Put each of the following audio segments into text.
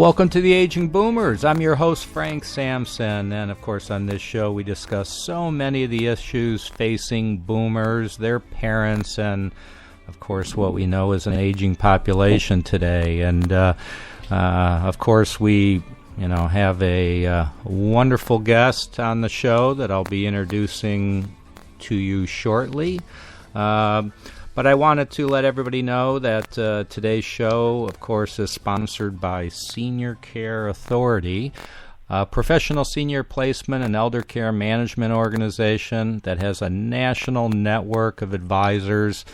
Welcome to the Aging Boomers. I'm your host, Frank Sampson, and of course on this show we discuss so many of the issues facing boomers, their parents, and of course what we know is an aging population today. And of course we have a wonderful guest on the show that I'll be introducing to you shortly. But I wanted to let everybody know that today's show, of course, is sponsored by Senior Care Authority, a professional senior placement and elder care management organization that has a national network of advisors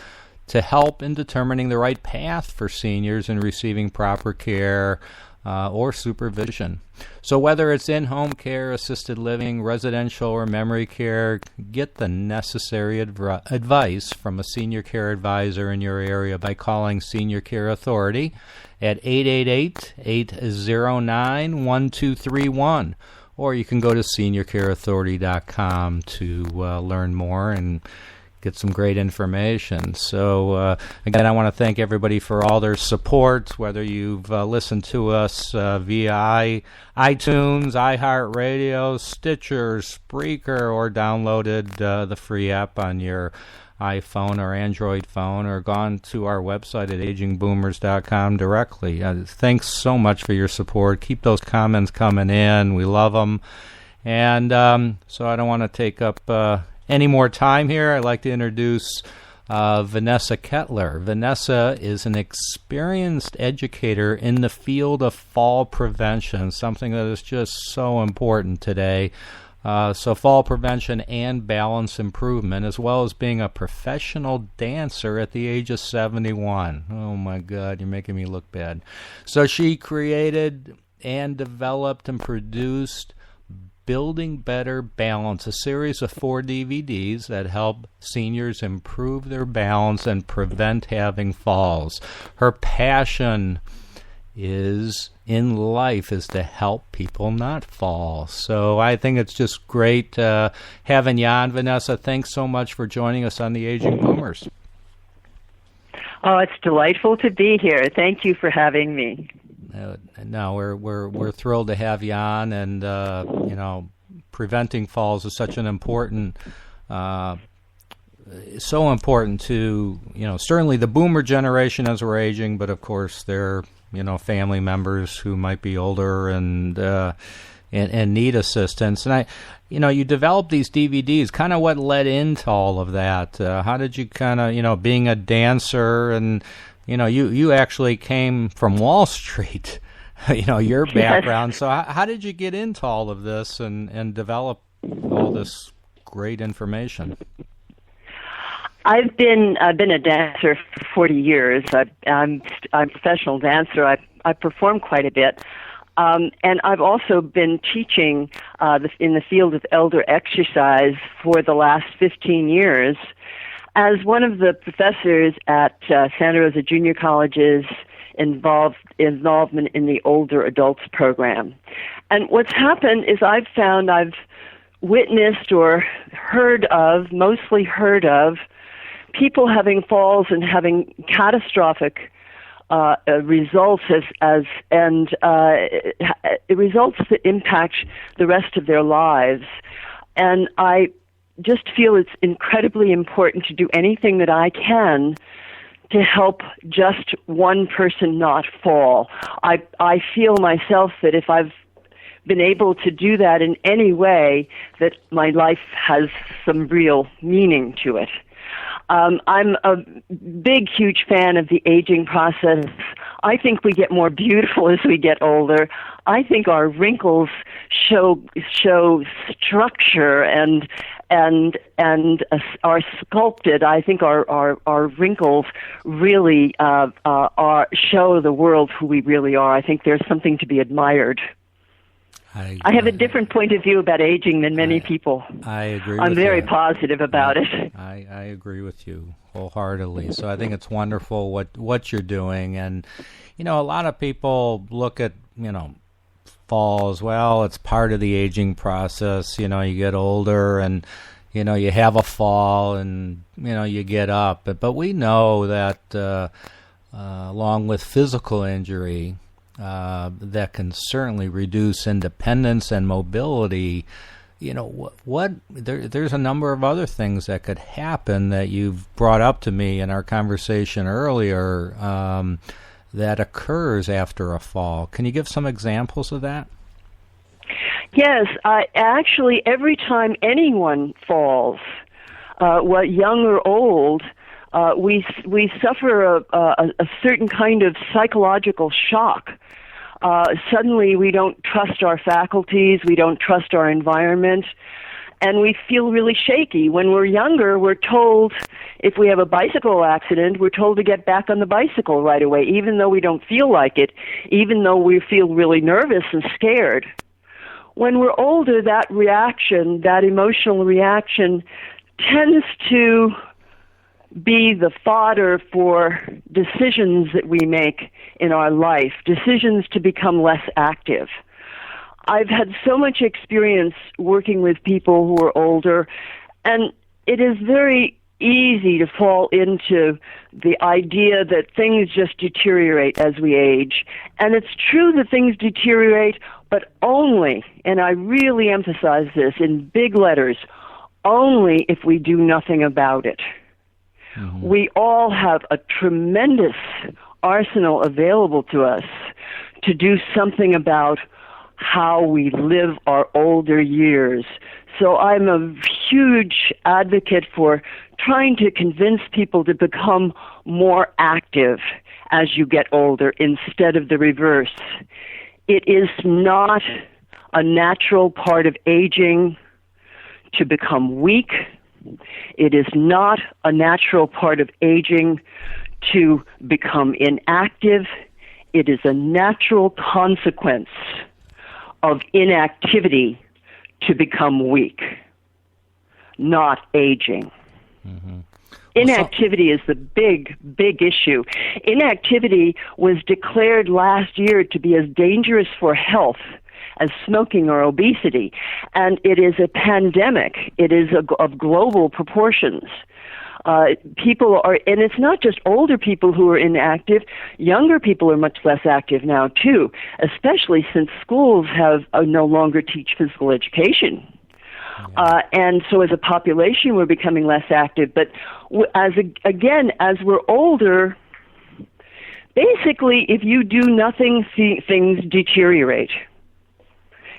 to help in determining the right path for seniors in receiving proper care or supervision. So whether it's in-home care, assisted living, residential, or memory care, get the necessary advice from a senior care advisor in your area by calling Senior Care Authority at 888-809-1231. Or you can go to seniorcareauthority.com to learn more and get some great information. So, again, I want to thank everybody for all their support, whether you've listened to us via iTunes, iHeartRadio, Stitcher, Spreaker, or downloaded the free app on your iPhone or Android phone, or gone to our website at agingboomers.com directly. Thanks so much for your support. Keep those comments coming in. We love them. And so I don't want to take up any more time here. I'd like to introduce Vanessa Kettler. Vanessa is an experienced educator in the field of fall prevention, something that is just so important today. So fall prevention and balance improvement, as well as being a professional dancer at the age of 71. Oh my God, you're making me look bad. So she created and developed and produced Building Better Balance, a series of 4 DVDs that help seniors improve their balance and prevent having falls. Her passion in life is to help people not fall. So I think it's just great having you on, Vanessa. Thanks so much for joining us on the Aging Boomers. Oh, it's delightful to be here. Thank you for having me. No, we're thrilled to have you on, and preventing falls is such an important, so important to certainly the boomer generation as we're aging, but of course their family members who might be older and need assistance. And you developed these DVDs. Kind of what led into all of that? How did you kind of being a dancer and you actually came from Wall Street, your background. So how did you get into all of this and develop all this great information? I've been a dancer for 40 years. I'm a professional dancer. I perform quite a bit. And I've also been teaching in the field of elder exercise for the last 15 years. As one of the professors at Santa Rosa Junior College's involvement in the older adults program. And what's happened is I've witnessed or mostly heard of, people having falls and having catastrophic results results that impact the rest of their lives. And I just feel it's incredibly important to do anything that I can to help just one person not fall. I feel myself that if I've been able to do that in any way, that my life has some real meaning to it. I'm a big, huge fan of the aging process. I think we get more beautiful as we get older. I think our wrinkles show structure and are sculpted. I think our wrinkles really show the world who we really are. I think there's something to be admired. I have a different point of view about aging than many people. I agree. I'm very positive about it. I agree with you wholeheartedly. So I think it's wonderful what you're doing, and a lot of people look at falls. Well, it's part of the aging process. You get older, and you have a fall, and you get up. But we know that along with physical injury, that can certainly reduce independence and mobility. There's a number of other things that could happen that you've brought up to me in our conversation earlier that occurs after a fall. Can you give some examples of that? Yes, actually, every time anyone falls, young or old, we suffer a certain kind of psychological shock. Suddenly we don't trust our faculties, we don't trust our environment, and we feel really shaky. When we're younger, we're told, if we have a bicycle accident, we're told to get back on the bicycle right away, even though we don't feel like it, even though we feel really nervous and scared. When we're older, that reaction, that emotional reaction, tends to be the fodder for decisions that we make in our life, decisions to become less active. I've had so much experience working with people who are older, and it is very easy to fall into the idea that things just deteriorate as we age. And it's true that things deteriorate, but only, and I really emphasize this in big letters, only if we do nothing about it. Mm-hmm. We all have a tremendous arsenal available to us to do something about how we live our older years. So I'm a huge advocate for trying to convince people to become more active as you get older instead of the reverse. It is not a natural part of aging to become weak. It is not a natural part of aging to become inactive. It is a natural consequence of inactivity to become weak, not aging. Mm-hmm. Inactivity is the big issue. Inactivity was declared last year to be as dangerous for health as smoking or obesity, and it is a pandemic. It is of global proportions. People are, and it's not just older people who are inactive. Younger people are much less active now too, especially since schools have no longer teach physical education. And so as a population, we're becoming less active. But as we're older, basically, if you do nothing, things deteriorate.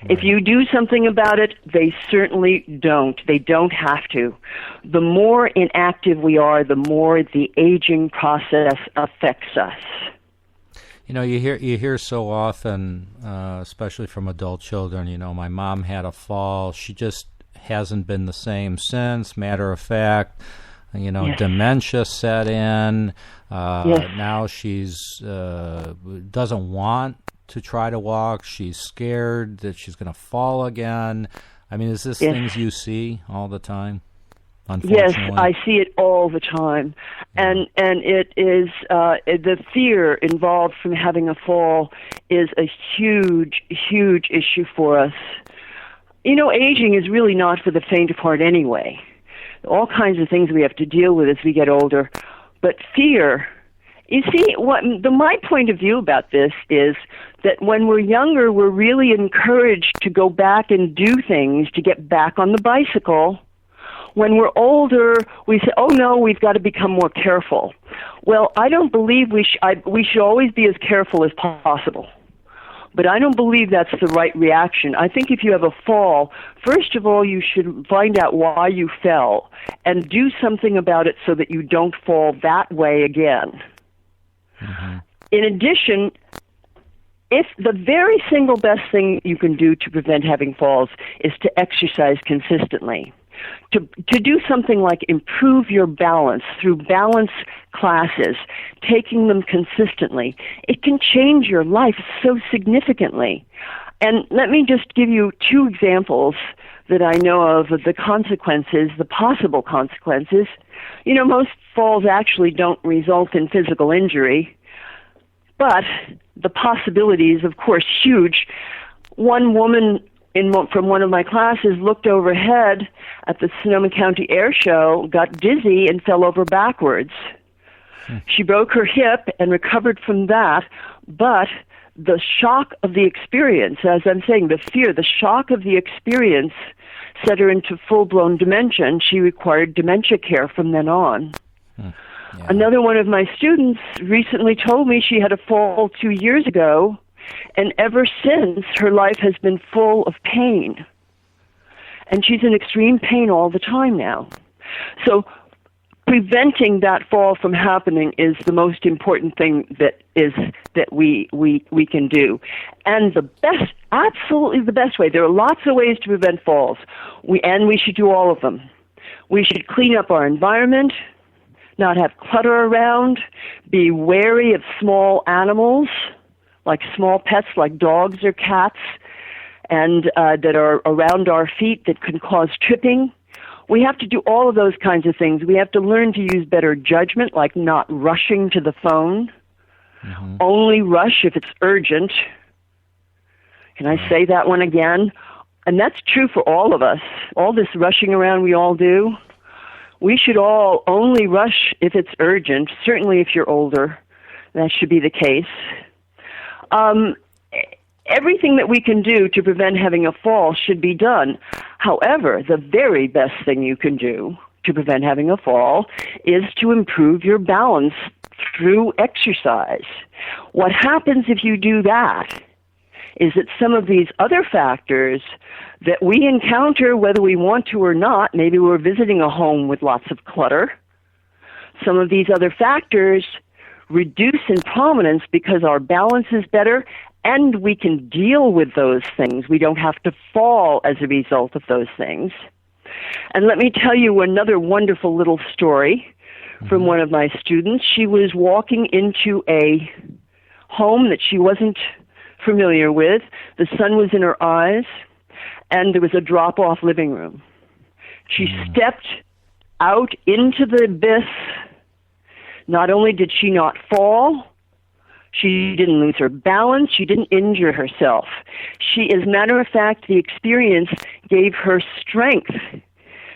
Right. If you do something about it, they certainly don't. They don't have to. The more inactive we are, the more the aging process affects us. You know, you hear so often, especially from adult children, my mom had a fall. She just hasn't been the same since. Matter of fact, yes. Dementia set in. Yes. Now she's doesn't want to try to walk. She's scared that she's going to fall again. I mean, is this yes. things you see all the time? Yes, I see it all the time. And it is the fear involved from having a fall is a huge issue for us. Aging is really not for the faint of heart anyway. All kinds of things we have to deal with as we get older. But fear, you see, my point of view about this is that when we're younger, we're really encouraged to go back and do things, to get back on the bicycle. When we're older, we say, oh no, we've got to become more careful. Well, I don't believe we should always be as careful as possible. But I don't believe that's the right reaction. I think if you have a fall, first of all, you should find out why you fell and do something about it so that you don't fall that way again. Mm-hmm. In addition, if the very single best thing you can do to prevent having falls is to exercise consistently, to do something like improve your balance through balance classes, taking them consistently, it can change your life so significantly. And let me just give you two examples that I know of the consequences, the possible consequences. Most falls actually don't result in physical injury, but the possibility is, of course, huge. One woman from one of my classes looked overhead at the Sonoma County Air Show, got dizzy, and fell over backwards. She broke her hip and recovered from that, but the shock of the experience, as I'm saying, the fear, the shock of the experience set her into full-blown dementia, and she required dementia care from then on. Yeah. Another one of my students recently told me she had a fall 2 years ago, and ever since her life has been full of pain. And she's in extreme pain all the time now. So preventing that fall from happening is the most important thing that we can do. And the best, absolutely the best way, there are lots of ways to prevent falls, we should do all of them. We should clean up our environment, not have clutter around, be wary of small animals, like small pets like dogs or cats, and that are around our feet that can cause tripping. We have to do all of those kinds of things. We have to learn to use better judgment, like not rushing to the phone. Mm-hmm. Only rush if it's urgent. Can I say that one again? And that's true for all of us. All this rushing around we all do. We should all only rush if it's urgent, certainly if you're older. That should be the case. Everything that we can do to prevent having a fall should be done. However, the very best thing you can do to prevent having a fall is to improve your balance through exercise. What happens if you do that is that some of these other factors that we encounter, whether we want to or not, maybe we're visiting a home with lots of clutter, some of these other factors reduce in prominence because our balance is better and we can deal with those things. We don't have to fall as a result of those things. And let me tell you another wonderful little story from one of my students. She was walking into a home that she wasn't familiar with. The sun was in her eyes, and there was a drop-off living room. She stepped out into the abyss. Not only did she not fall, she didn't lose her balance. She didn't injure herself. As a matter of fact, the experience gave her strength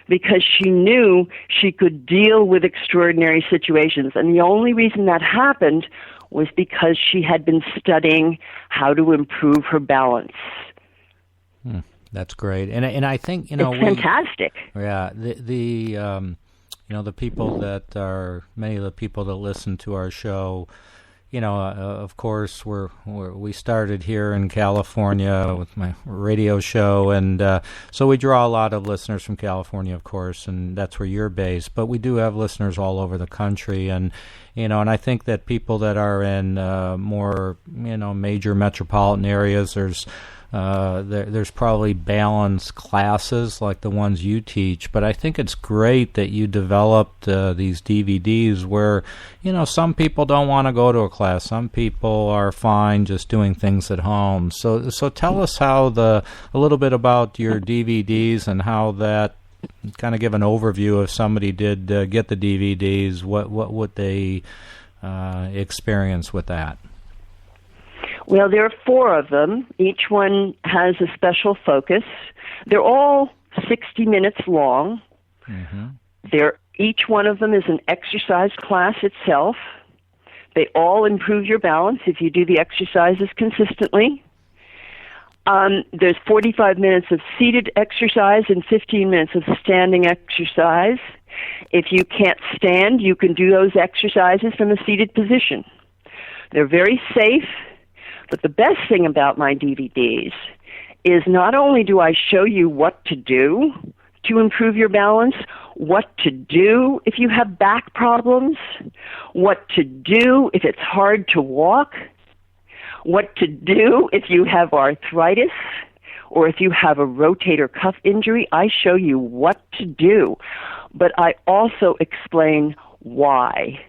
because she knew she could deal with extraordinary situations. And the only reason that happened was because she had been studying how to improve her balance. That's great. And I think, it's fantastic. The people that are, many of the people that listen to our show, of course, we started here in California with my radio show, and so we draw a lot of listeners from California, of course, and that's where you're based. But we do have listeners all over the country, and and I think that people that are in more major metropolitan areas, there's probably balanced classes like the ones you teach, but I think it's great that you developed these DVDs where, some people don't want to go to a class. Some people are fine just doing things at home. So tell us a little bit about your DVDs and how that, kind of give an overview if somebody did get the DVDs, what would they experience with that? Well, there are 4 of them. Each one has a special focus. They're all 60 minutes long. Mm-hmm. Each one of them is an exercise class itself. They all improve your balance if you do the exercises consistently. There's 45 minutes of seated exercise and 15 minutes of standing exercise. If you can't stand, you can do those exercises from a seated position. They're very safe. But the best thing about my DVDs is not only do I show you what to do to improve your balance, what to do if you have back problems, what to do if it's hard to walk, what to do if you have arthritis, or if you have a rotator cuff injury. I show you what to do, but I also explain why.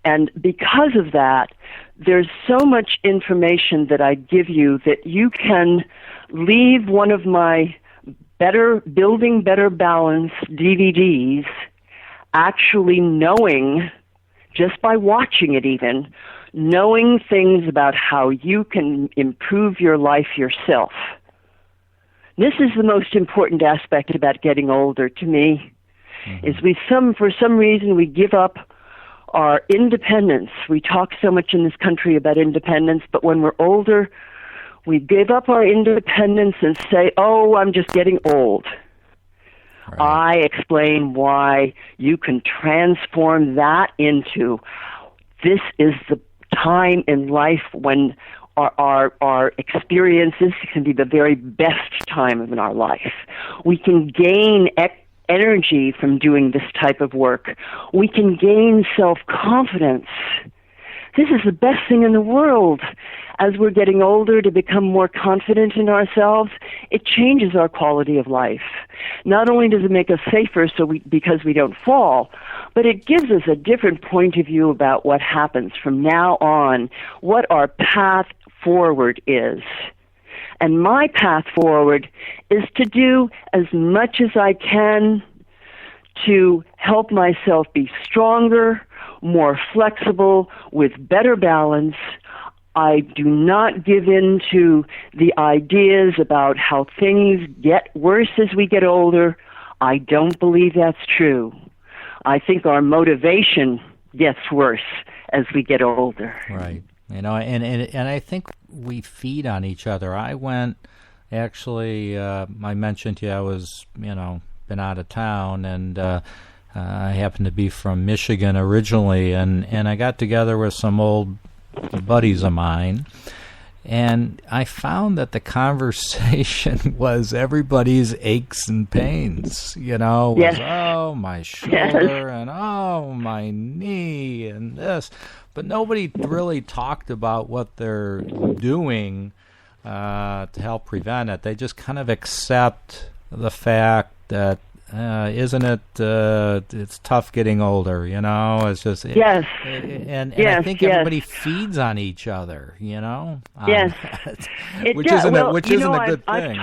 And because of that, there's so much information that I give you that you can leave one of my Building Better Balance DVDs actually knowing, just by watching it even, knowing things about how you can improve your life yourself. This is the most important aspect about getting older to me, is for some reason we give up our independence. We talk so much in this country about independence, but when we're older, we give up our independence and say, oh, I'm just getting old. Right. I explain why you can transform that into, this is the time in life when our experiences can be the very best time in our life. We can gain energy from doing this type of work. We can gain self-confidence. This is the best thing in the world. As we're getting older, to become more confident in ourselves, it changes our quality of life. Not only does it make us safer because we don't fall, but it gives us a different point of view about what happens from now on, what our path forward is. And my path forward is to do as much as I can to help myself be stronger, more flexible, with better balance. I do not give in to the ideas about how things get worse as we get older. I don't believe that's true. I think our motivation gets worse as we get older. Right. And I think we feed on each other. I went, actually, I mentioned to you I was, been out of town, and I happened to be from Michigan originally, and I got together with some old buddies of mine, and I found that the conversation was everybody's aches and pains, was, yes. Oh, my shoulder, and oh, my knee, and this. But nobody really talked about what they're doing to help prevent it. They just kind of accept the fact that isn't it? It's tough getting older, It's just yes, and yes, I think everybody feeds on each other, Yes, which isn't a good thing.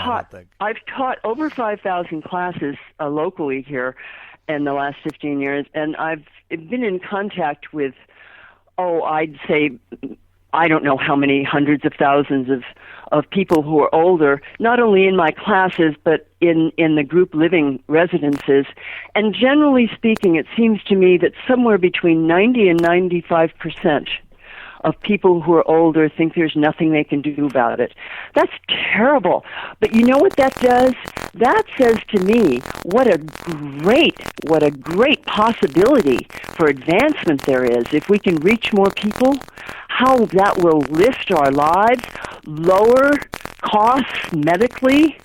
I've taught over 5,000 classes locally here in the last 15 years, and I've been in contact with, I'd say, I don't know how many hundreds of thousands of people who are older, not only in my classes, but in the group living residences. And generally speaking, it seems to me that somewhere between 90 and 95% of people who are older think there's nothing they can do about it. That's terrible. But you know what that does? That says to me, what a great possibility for advancement there is. If we can reach more people, how that will lift our lives, lower costs medically,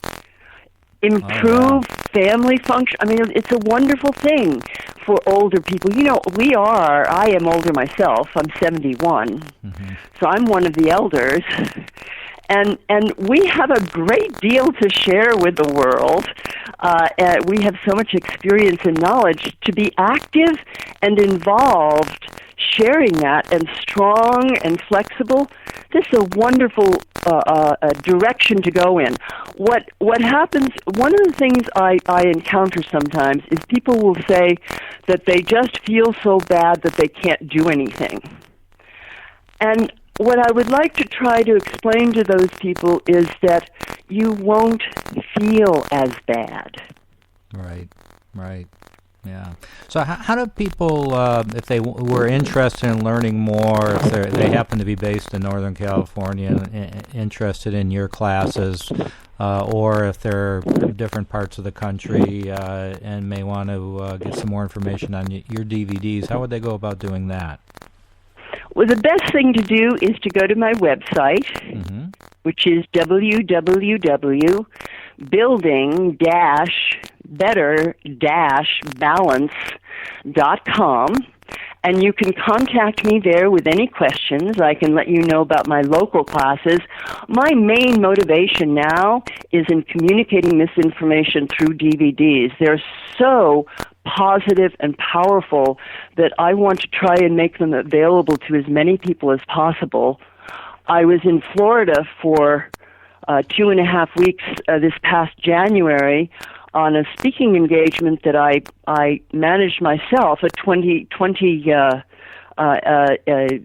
improve family function. I mean, it's a wonderful thing for older people. I am older myself. I'm 71. So I'm one of the elders. And we have a great deal to share with the world. We have so much experience and knowledge to be active and involved, sharing that, and strong and flexible. This is a wonderful direction to go in. What happens, one of the things I encounter sometimes is people will say that they just feel so bad that they can't do anything. And what I would like to try to explain to those people is that you won't feel as bad. Right. Yeah. So how do people, if they were interested in learning more, if they happen to be based in Northern California and interested in your classes, or if they're in different parts of the country and may want to get some more information on your DVDs, how would they go about doing that? Well, the best thing to do is to go to my website, which is www.building-better-balance.com, and you can contact me there with any questions. I can let you know about my local classes. My main motivation now is in communicating this information through DVDs. They're so positive and powerful that I want to try and make them available to as many people as possible. I was in Florida for 2.5 weeks this past January on a speaking engagement that I managed myself, a 20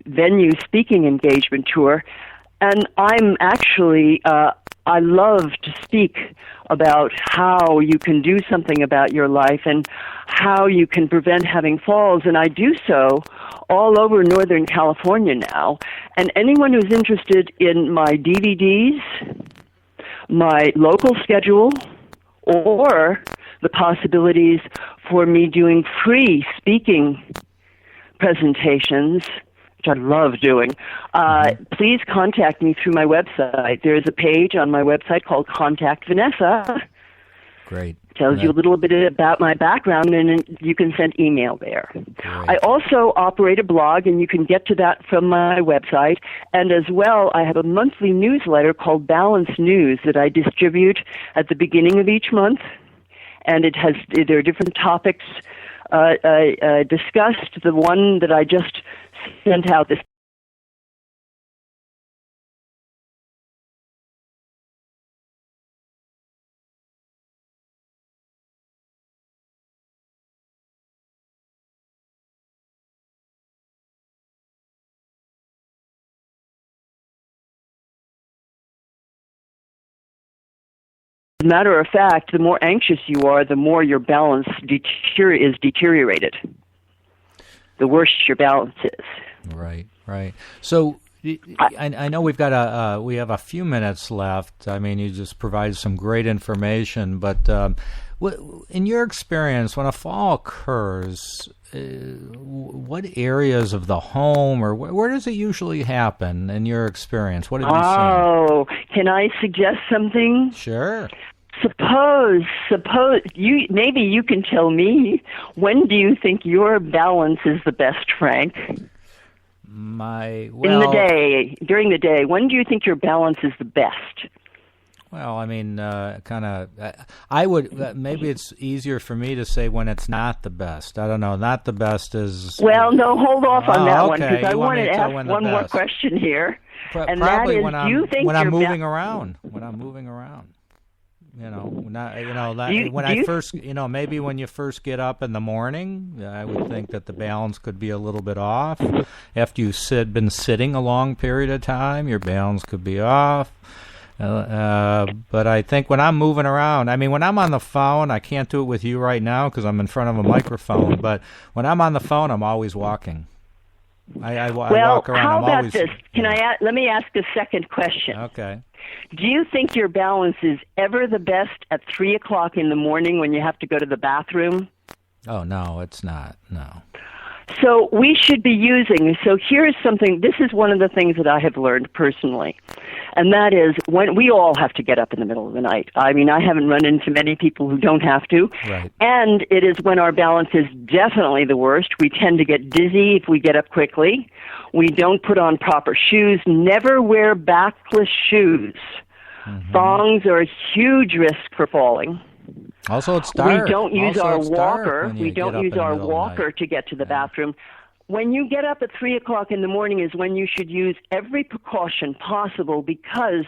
venue speaking engagement tour, and I'm actually I love to speak about how you can do something about your life and how you can prevent having falls, and I do so all over Northern California now. And anyone who's interested in my DVDs, my local schedule, or the possibilities for me doing free speaking presentations, which I love doing, please contact me through my website. There is a page on my website called Contact Vanessa. Great. Tells you a little bit about my background, and you can send email there. Great. I also operate a blog, and you can get to that from my website. And as well, I have a monthly newsletter called Balance News that I distribute at the beginning of each month. And there are different topics discussed. The one that I just sent out this matter of fact, the more anxious you are, the more your balance is deteriorated. The worse your balance is. Right, right. So I know we have a few minutes left. I mean, you just provided some great information, but in your experience, when a fall occurs, what areas of the home or where does it usually happen in your experience? What have you seen? Oh, can I suggest something? Sure. Suppose maybe you can tell me, when do you think your balance is the best, Frank? In the day, during the day, when do you think your balance is the best? Well, I mean, I would, maybe it's easier for me to say when it's not the best. I don't know, not the best is... Well, no, hold off on that one, okay. because I want to ask one more question here. And probably that is, when I'm moving around. You know, first, maybe when you first get up in the morning, I would think that the balance could be a little bit off. After you've been sitting a long period of time, your balance could be off. But I think when I'm moving around, I mean, when I'm on the phone, I can't do it with you right now because I'm in front of a microphone. But when I'm on the phone, I'm always walking. I walk around. How about this? Let me ask a second question. Okay. Do you think your balance is ever the best at 3 o'clock in the morning when you have to go to the bathroom? Oh, no, it's not. No. So we should be so here's something, this is one of the things that I have learned personally, and that is when we all have to get up in the middle of the night. I mean, I haven't run into many people who don't have to, right. And it is when our balance is definitely the worst. We tend to get dizzy if we get up quickly. We don't put on proper shoes. Never wear backless shoes. Mm-hmm. Thongs are a huge risk for falling. Also, it's dark. We don't use our walker. We don't use our walker to get to the bathroom. When you get up at 3 o'clock in the morning is when you should use every precaution possible, because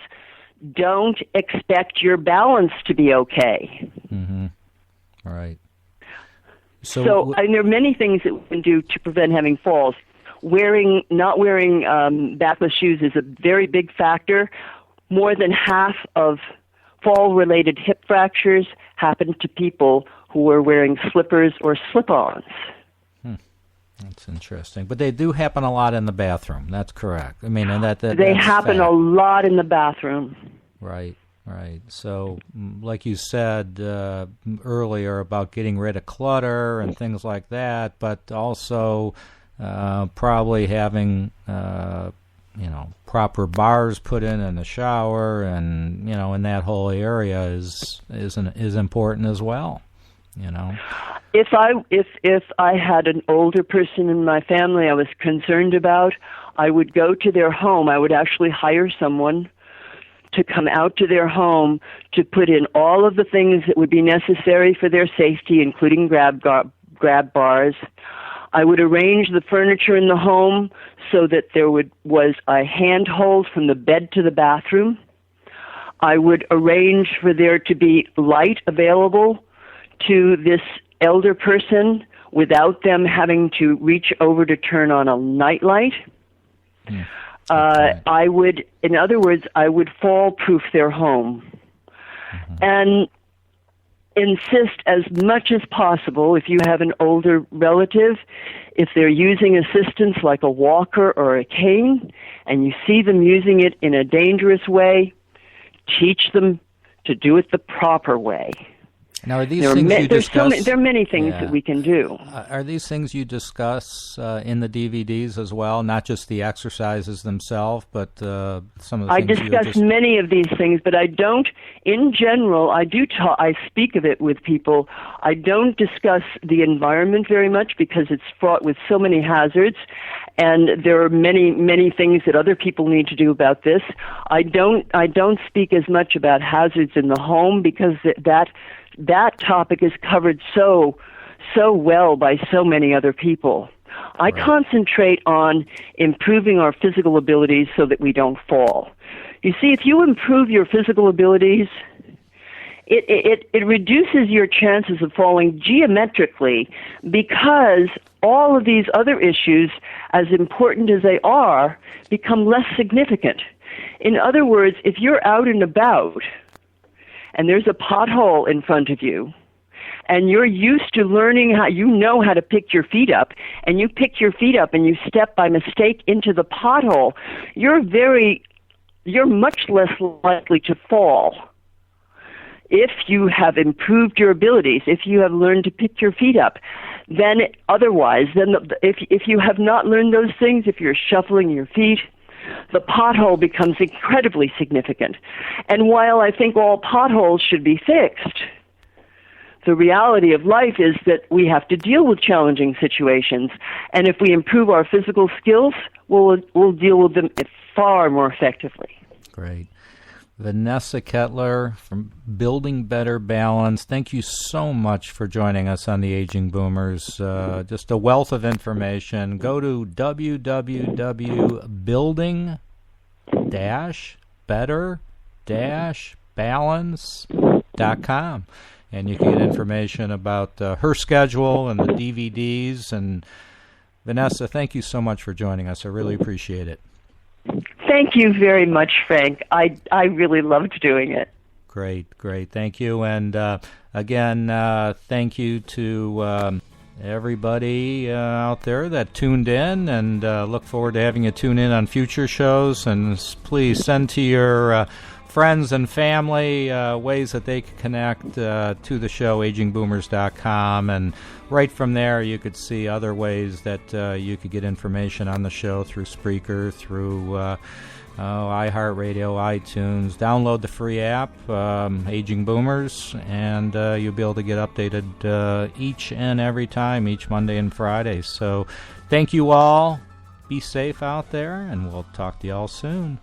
don't expect your balance to be okay. Mm-hmm. All right. And there are many things that we can do to prevent having falls. Not wearing backless shoes is a very big factor. More than half of fall-related hip fractures happen to people who are wearing slippers or slip-ons. That's interesting. But they do happen a lot in the bathroom. That's correct. I mean, and they happen a lot in the bathroom. Right, right. So, like you said earlier about getting rid of clutter and things like that, but also probably having proper bars put in the shower, and in that whole area is important as well. If I had an older person in my family I was concerned about, I would go to their home. I would actually hire someone to come out to their home to put in all of the things that would be necessary for their safety, including grab bars. I would arrange the furniture in the home so that there was a handhold from the bed to the bathroom. I would arrange for there to be light available to this elder person without them having to reach over to turn on a nightlight. I would, in other words, I would fall-proof their home. And insist as much as possible, if you have an older relative, if they're using assistance like a walker or a cane, and you see them using it in a dangerous way, teach them to do it the proper way. Now, are these things you discuss? There are many things that we can do. Are these things you discuss in the DVDs as well, not just the exercises themselves, but some of the things I discuss many of these things, but I don't, in general, I speak of it with people. I don't discuss the environment very much because it's fraught with so many hazards, and there are many, many things that other people need to do about this. I don't speak as much about hazards in the home because that topic is covered so well by so many other people. I concentrate on improving our physical abilities so that we don't fall. You see, if you improve your physical abilities, it reduces your chances of falling geometrically, because all of these other issues, as important as they are, become less significant. In other words, if you're out and about and there's a pothole in front of you, and you're used to learning how to pick your feet up, and you pick your feet up and you step by mistake into the pothole, you're much less likely to fall. If you have improved your abilities, if you have learned to pick your feet up, then if you have not learned those things, if you're shuffling your feet, the pothole becomes incredibly significant. And while I think all potholes should be fixed, the reality of life is that we have to deal with challenging situations. And if we improve our physical skills, we'll deal with them far more effectively. Great. Vanessa Kettler from Building Better Balance, thank you so much for joining us on the Aging Boomers. Just a wealth of information. Go to www.building-better-balance.com, and you can get information about her schedule and the DVDs. And Vanessa, thank you so much for joining us. I really appreciate it. Thank you very much, Frank. I really loved doing it. Great. Thank you. And again, thank you to everybody out there that tuned in, and look forward to having you tune in on future shows. And please send to your friends and family ways that they can connect to the show, agingboomers.com. And right from there, you could see other ways that you could get information on the show through Spreaker, through iHeartRadio, iTunes. Download the free app, Aging Boomers, and you'll be able to get updated each and every time, each Monday and Friday. So thank you all. Be safe out there, and we'll talk to you all soon.